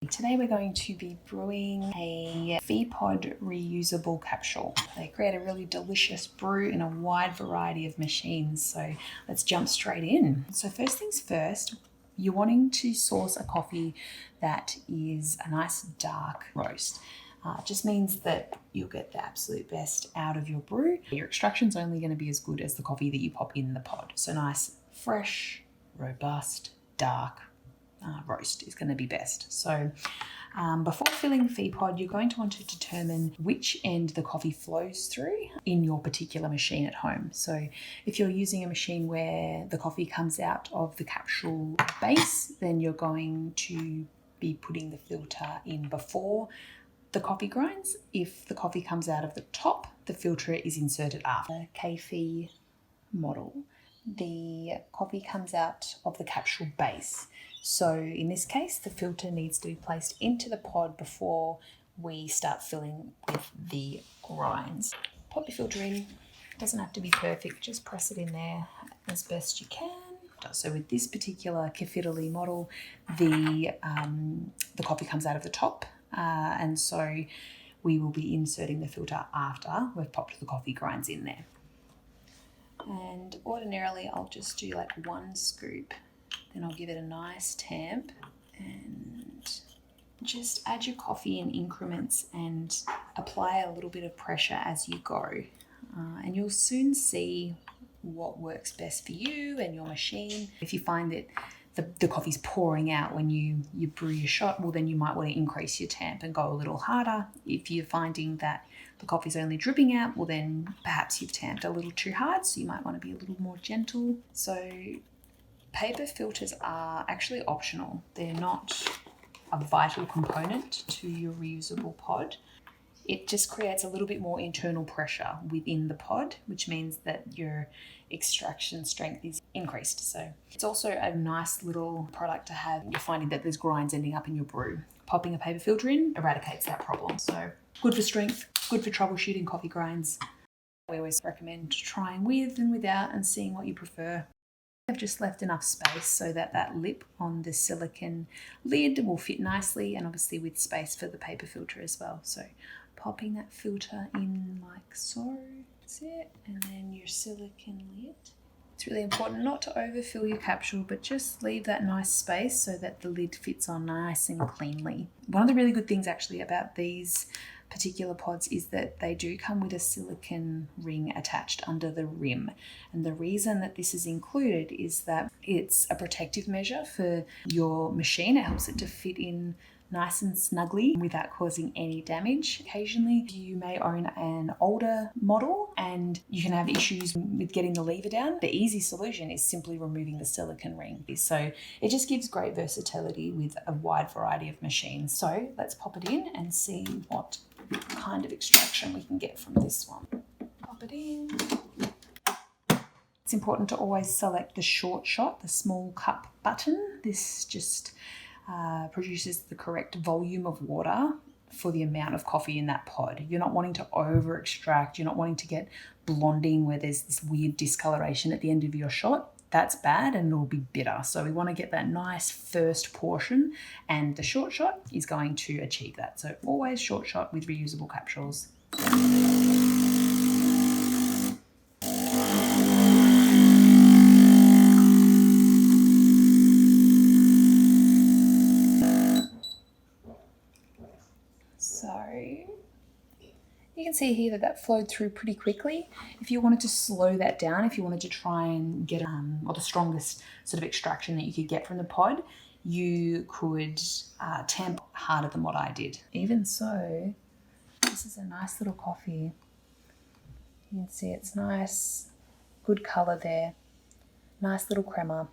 Today we're going to be brewing a FeePod reusable capsule. They create a really delicious brew in a wide variety of machines, so let's jump straight in. So first things first, you're wanting to source a coffee that is a nice dark roast. It just means that you'll get the absolute best out of your brew. Your extraction's only going to be as good as the coffee that you pop in the pod. So nice, fresh, robust, dark roast is going to be best. So before filling FeePod, you're going to want to determine which end the coffee flows through in your particular machine at home. So if you're using a machine where the coffee comes out of the capsule base, then you're going to be putting the filter in before the coffee grinds. If the coffee comes out of the top, the filter is inserted after. The K-fee model, the coffee comes out of the capsule base. So in this case, the filter needs to be placed into the pod before we start filling with the grinds. Pop your filter in. It doesn't have to be perfect, just press it in there as best you can. So with this particular Caffitaly model, the coffee comes out of the top, and so we will be inserting the filter after we've popped the coffee grinds in there. And ordinarily I'll just do like one scoop, then I'll give it a nice tamp and just add your coffee in increments and apply a little bit of pressure as you go. And you'll soon see what works best for you and your machine. If you find that the coffee's pouring out when you brew your shot, well then you might want to increase your tamp and go a little harder. If you're finding that the coffee's only dripping out, well then perhaps you've tamped a little too hard, so you might want to be a little more gentle. So paper filters are actually optional. They're not a vital component to your reusable pod. It just creates a little bit more internal pressure within the pod, which means that your extraction strength is increased. So it's also a nice little product to have. You're finding that there's grinds ending up in your brew. Popping a paper filter in eradicates that problem. So good for strength, good for troubleshooting coffee grinds. We always recommend trying with and without and seeing what you prefer. I've just left enough space so that that lip on the silicone lid will fit nicely, and obviously with space for the paper filter as well. So popping that filter in like so, that's it, and then your silicone lid. It's really important not to overfill your capsule, but just leave that nice space so that the lid fits on nice and cleanly. One of the really good things actually about these particular pods is that they do come with a silicone ring attached under the rim, and the reason that this is included is that it's a protective measure for your machine. It helps it to fit in nice and snugly without causing any damage. Occasionally you may own an older model and you can have issues with getting the lever down. The easy solution is simply removing the silicone ring. So it just gives great versatility with a wide variety of machines. So let's pop it in and see what kind of extraction we can get from this one. Pop it in. It's important to always select the short shot, the small cup button. This just produces the correct volume of water for the amount of coffee in that pod. You're not wanting to over extract. You're not wanting to get blonding where there's this weird discoloration at the end of your shot. That's bad and it'll be bitter. So we want to get that nice first portion, and the short shot is going to achieve that. So always short shot with reusable capsules. You can see here that flowed through pretty quickly. If you wanted to slow that down, if you wanted to try and get or the strongest sort of extraction that you could get from the pod, you could tamp harder than what I did. Even so, this is a nice little coffee. You can see it's nice, good color there, nice little crema.